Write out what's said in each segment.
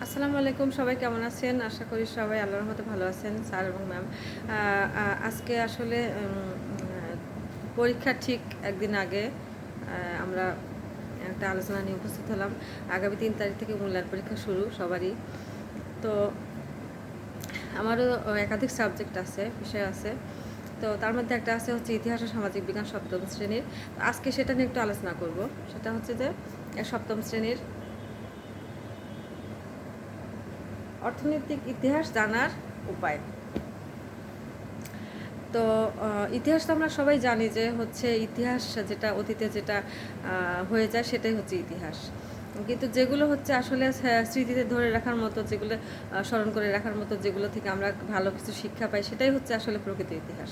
আসসালামু আলাইকুম, সবাই কেমন আছেন? আশা করি সবাই আল্লাহর রহমতে ভালো আছেন স্যার এবং ম্যাম। আজকে আসলে পরীক্ষার ঠিক একদিন আগে আমরা একটা আলোচনা নিয়ে উপস্থিত হলাম। আগামী 3 তারিখ থেকে মূল্যায়ন পরীক্ষা শুরু সবারই। তো আমারও একাধিক সাবজেক্ট আছে, বিষয় আছে। তো তার মধ্যে একটা আছে হচ্ছে ইতিহাস ও সামাজিক বিজ্ঞান ৭ম শ্রেণীর। আজকে সেটা নিয়ে একটু আলোচনা করব। সেটা হচ্ছে যে ৭ম শ্রেণীর অর্থনৈতিক ইতিহাস জানার উপায়। তো ইতিহাস তো আমরা সবাই জানি যে হচ্ছে ইতিহাস যেটা অতীতে যেটা হয়ে যায় সেটাই হচ্ছে ইতিহাস। কিন্তু যেগুলো হচ্ছে আসলে স্মৃতিতে ধরে রাখার মতো, যেগুলো স্মরণ করে রাখার মতো, যেগুলো থেকে আমরা ভালো কিছু শিক্ষা পাই, সেটাই হচ্ছে আসলে প্রকৃত ইতিহাস।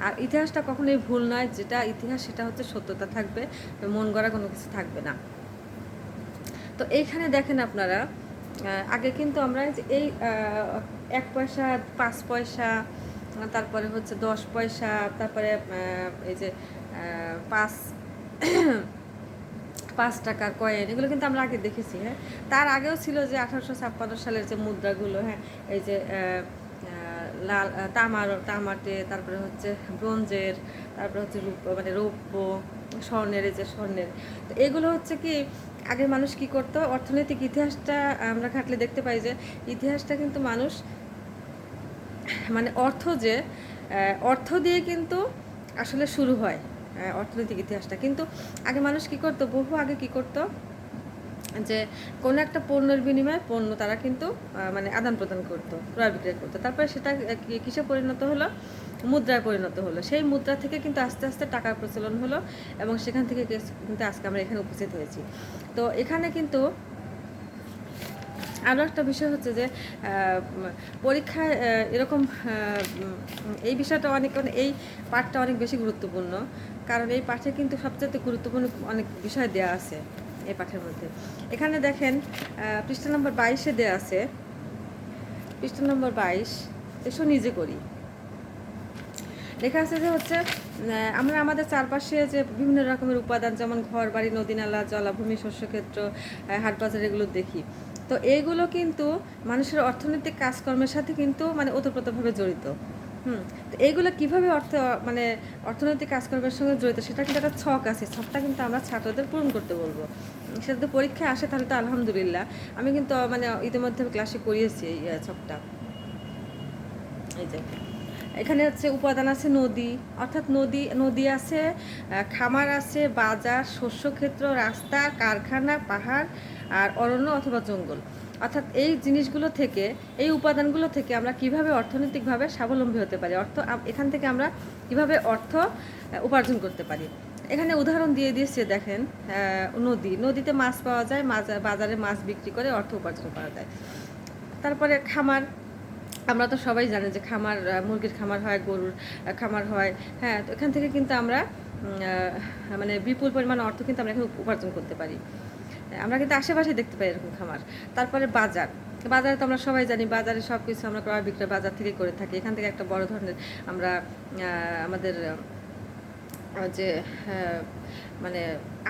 আর ইতিহাসটা কখনোই ভুল নয়, যেটা ইতিহাস সেটা হচ্ছে সত্যতা থাকবে, মন গড়া কোনো কিছু থাকবে না। তো এইখানে দেখেন আপনারা, আগে কিন্তু আমরা এই 1 পয়সা, 5 পয়সা, তারপরে হচ্ছে 10 পয়সা, তারপরে এই যে 5 5 টাকার কয়েন, এগুলো কিন্তু আমরা আগে দেখেছি। হ্যাঁ, তার আগেও ছিল যে 1856 সালের যে মুদ্রাগুলো, হ্যাঁ, এই যে লাল তামাটে, তারপরে হচ্ছে ব্রোঞ্জের, তারপরে হচ্ছে মানে রৌপ্য, স্বর্ণের, এই যে স্বর্ণের। তো এগুলো হচ্ছে কি, আগে মানুষ কি করতো, অর্থনৈতিক ইতিহাসটা আমরা ঘাটলে দেখতে পাই যে ইতিহাসটা কিন্তু মানুষ মানে অর্থ দিয়ে কিন্তু আসলে শুরু হয় অর্থনৈতিক ইতিহাসটা। কিন্তু আগে মানুষ কি করতো, বহু আগে কি করতো, যে কোনো একটা পণ্যের বিনিময়ে পণ্য তারা কিন্তু মানে আদান প্রদান করতো, ক্রয় বিক্রয় করতো। তারপরে সেটা কিসে পরিণত হলো, মুদ্রায় পরিণত হলো। সেই মুদ্রা থেকে কিন্তু আস্তে আস্তে টাকার প্রচলন হলো, এবং সেখান থেকে কিন্তু আজকে আমরা এখানে উপস্থিত হয়েছি। তো এখানে কিন্তু আরও একটা বিষয় হচ্ছে যে পরীক্ষায় এরকম এই বিষয়টা এই পাঠটা অনেক বেশি গুরুত্বপূর্ণ। কারণ এই পাঠে কিন্তু সবচেয়ে গুরুত্বপূর্ণ অনেক বিষয় দেওয়া আছে এই পাঠের মধ্যে। এখানে দেখেন পৃষ্ঠা নম্বর 22-এ দেওয়া আছে, পৃষ্ঠা নম্বর 22, এসো নিজে করি। লেখা আছে যে হচ্ছে আমরা আমাদের চারপাশে যে বিভিন্ন রকমের উপাদান, যেমন ঘর বাড়ি, নদী নালা, জলাভূমি, শস্যক্ষেত্র, হাট বাজার, এগুলো দেখি। তো এইগুলো কিন্তু মানুষের অর্থনৈতিক কাজকর্মের সাথে কিন্তু মানে ওতপ্রোতভাবে জড়িত। তো এইগুলো কীভাবে মানে অর্থনৈতিক কাজকর্মের সঙ্গে জড়িত, সেটা কিন্তু একটা ছক আছে। ছকটা কিন্তু আমরা ছাত্রদের পূরণ করতে বলবো। সেটা যদি পরীক্ষায় আসে তাহলে তো আলহামদুলিল্লাহ। আমি কিন্তু মানে ইতিমধ্যে ক্লাসে করিয়েছি এই ছকটা। এই যে এখানে হচ্ছে উপাদান আছে নদী, অর্থাৎ নদী আছে, খামার আছে, বাজার, শস্যক্ষেত্র, রাস্তা, কারখানা, পাহাড় আর অরণ্য অথবা জঙ্গল। অর্থাৎ এই জিনিসগুলো থেকে, এই উপাদানগুলো থেকে আমরা কিভাবে অর্থনৈতিকভাবে স্বাবলম্বী হতে পারি, এখান থেকে আমরা কিভাবে অর্থ উপার্জন করতে পারি। এখানে উদাহরণ দিয়ে দিয়েছে, দেখেন নদীতে মাছ পাওয়া যায়, বাজারে মাছ বিক্রি করে অর্থ উপার্জন করা যায়। তারপরে খামার, আমরা তো সবাই জানি যে খামার, মুরগির খামার হয়, গরুর খামার হয়। হ্যাঁ, তো এখান থেকে কিন্তু আমরা মানে বিপুল পরিমাণ অর্থ কিন্তু আমরা এখানে উপার্জন করতে পারি। আমরা কিন্তু আশেপাশে দেখতে পাই এরকম খামার। তারপরে বাজারে তো আমরা সবাই জানি, বাজারে সব কিছু আমরা ক্রয় বিক্রয় বাজার থেকে করে থাকি। এখান থেকে একটা বড় ধরনের আমরা আমাদের যে মানে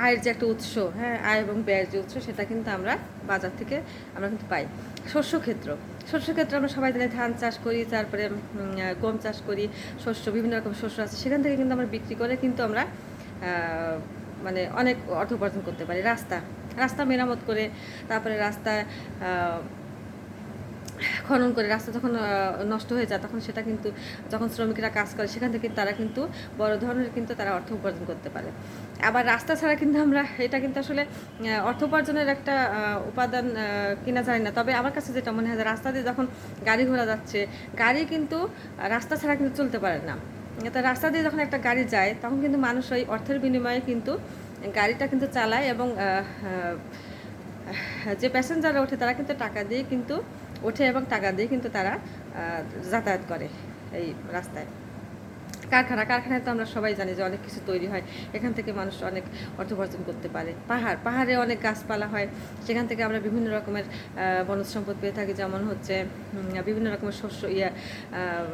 আয়ের যে একটা উৎস, হ্যাঁ, আয় এবং ব্যয়ের যে উৎস, সেটা কিন্তু আমরা বাজার থেকে আমরা কিন্তু পাই। শস্যক্ষেত্রে আমরা সবাই জানি ধান চাষ করি, তারপরে গম চাষ করি, বিভিন্ন রকম শস্য আছে, সেখান থেকে কিন্তু আমরা বিক্রি করে কিন্তু আমরা মানে অনেক অর্থ উপার্জন করতে পারি। রাস্তা মেরামত করে, তারপরে রাস্তায় খনন করে, রাস্তা যখন নষ্ট হয়ে যায় তখন সেটা কিন্তু, যখন শ্রমিকরা কাজ করে সেখান থেকে তারা কিন্তু বড় ধরনের কিন্তু তারা অর্থ উপার্জন করতে পারে। আবার রাস্তা ছাড়া কিন্তু আমরা, এটা কিন্তু আসলে অর্থ উপার্জনের একটা উপাদান কিনা জানি না, তবে আমার কাছে যেটা মনে হয়, রাস্তা দিয়ে যখন গাড়ি ঘোড়া যাচ্ছে, গাড়ি কিন্তু রাস্তা ছাড়া কিন্তু চলতে পারে না। তা রাস্তা দিয়ে যখন একটা গাড়ি যায় তখন কিন্তু মানুষ ওই অর্থের বিনিময়ে কিন্তু গাড়িটা কিন্তু চালায়, এবং যে প্যাসেঞ্জাররা ওঠে তারা কিন্তু টাকা দিয়ে কিন্তু ওঠে, এবং টাকা দিয়ে কিন্তু তারা যাতায়াত করে এই রাস্তায়। কারখানায় তো আমরা সবাই জানি যে অনেক কিছু তৈরি হয়, এখান থেকে মানুষ অনেক অর্থ উপার্জন করতে পারে। পাহাড়ে অনেক গাছপালা হয়, সেখান থেকে আমরা বিভিন্ন রকমের বনজ সম্পদ পেয়ে থাকি, যেমন হচ্ছে বিভিন্ন রকমের শস্য,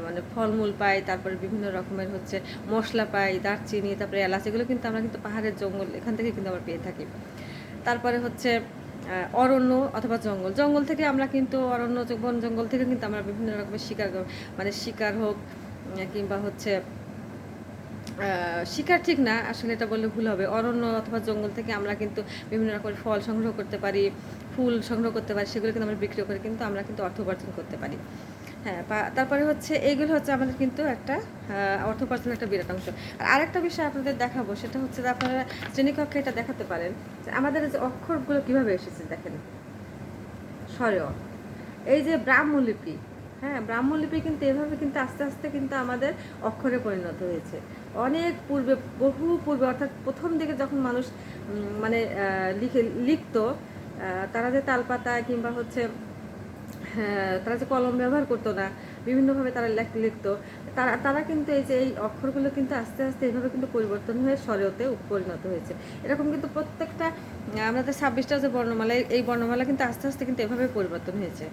মানে ফলমূল পাই, তারপরে বিভিন্ন রকমের হচ্ছে মশলা পাই, দারচিনি, তারপরে এলাচ, এগুলো কিন্তু আমরা কিন্তু পাহাড়ের জঙ্গল এখান থেকে কিন্তু আমরা পেয়ে থাকি। তারপরে হচ্ছে অরণ্য অথবা জঙ্গল। জঙ্গল থেকে আমরা কিন্তু অরণ্য বন জঙ্গল থেকে কিন্তু আমরা বিভিন্ন রকমের শিকার মানে শিকার হোক কিংবা হচ্ছে শিকার ঠিক না, আসলে এটা বললে ভুল হবে। অরণ্য অথবা জঙ্গল থেকে আমরা কিন্তু বিভিন্ন রকমের ফল সংগ্রহ করতে পারি, ফুল সংগ্রহ করতে পারি। সেগুলো কিন্তু আমরা বিক্রি করে কিন্তু আমরা কিন্তু অর্থ উপার্জন করতে পারি। হ্যাঁ, তারপরে হচ্ছে এইগুলো হচ্ছে আমাদের কিন্তু একটা অর্থ উপার্জনের একটা বিরাট অংশ। আর আরেকটা বিষয় আপনাদের দেখাবো, সেটা হচ্ছে যে আপনারা শ্রেণীকক্ষে এটা দেখাতে পারেন যে আমাদের যে অক্ষরগুলো কীভাবে এসেছে দেখেন। স্বরেয় এই যে ব্রাহ্মলিপি, হ্যাঁ ব্রাহ্মলিপি কিন্তু এভাবে কিন্তু আস্তে আস্তে কিন্তু আমাদের অক্ষরে পরিণত হয়েছে। অনেক পূর্বে, বহু পূর্বে, অর্থাৎ প্রথম দিকে যখন মানুষ মানে লিখতো, তারা যে তালপাতায় কিংবা হচ্ছে হ্যাঁ, তারা যে কলম ব্যবহার করতো না, বিভিন্নভাবে তারা লিখতো, তারা কিন্তু এই যে এই অক্ষরগুলো কিন্তু আস্তে আস্তে এইভাবে কিন্তু পরিবর্তন হয়ে স্বরেতে পরিণত হয়েছে। এরকম কিন্তু প্রত্যেকটা আমাদের 26টা যে বর্ণমালা, এই বর্ণমালা কিন্তু আস্তে আস্তে কিন্তু এভাবে পরিবর্তন হয়েছে।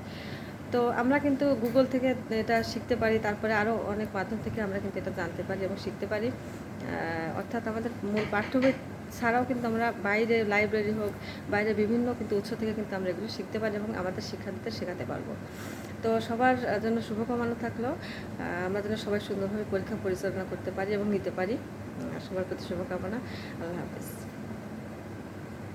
তো আমরা কিন্তু গুগল থেকে এটা শিখতে পারি, তারপরে আরও অনেক মাধ্যম থেকে আমরা কিন্তু এটা জানতে পারি এবং শিখতে পারি। অর্থাৎ আমাদের মূল পাঠ্য বই ছাড়াও কিন্তু আমরা বাইরে লাইব্রেরি হোক, বাইরে বিভিন্ন কিন্তু উৎস থেকে কিন্তু আমরা এগুলো শিখতে পারি এবং আমাদের শিক্ষার্থীদের শেখাতে পারবো। তো সবার জন্য শুভকামনা থাকলো, আমরা যেন সবাই সুন্দরভাবে পরীক্ষা পরিচালনা করতে পারি এবং নিতে পারি। সবার প্রতি শুভকামনা। আল্লাহ হাফেজ।